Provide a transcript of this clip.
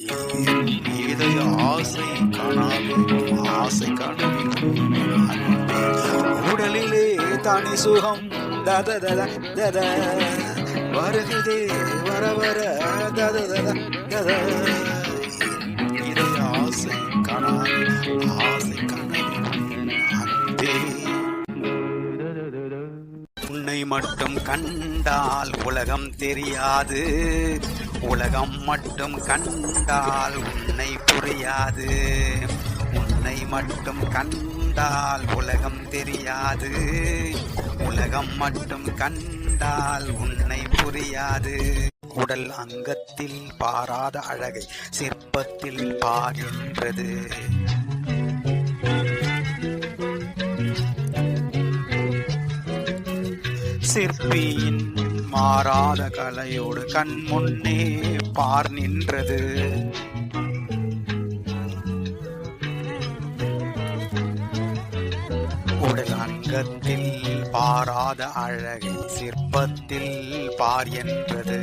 இதய ஆசை கனவு ஆசை கனவு அன்பே உடலிலே தனி சுகம் தத தத தத வருகுதே வர வர தத தத தத இதய ஆசை கனவு ஆசை கனவு அன்பே உன்னை மட்டும் கண்டால் உலகம் தெரியாது உலகம் மட்டும் கண்டால் உன்னை புரியாது உன்னை மட்டும் கண்டால் உலகம் தெரியாது உலகம் மட்டும் கண்டால் உன்னை புரியாது உடல் அங்கத்தில் பாராத அழகை சிற்பத்தில் பாருன்றது சிற்பியின் மாறாத கலையோடு கண் முன்னே பார் நின்றது உடல் அங்கத்தில் பாராத அழகை சிற்பத்தில் பார் என்றது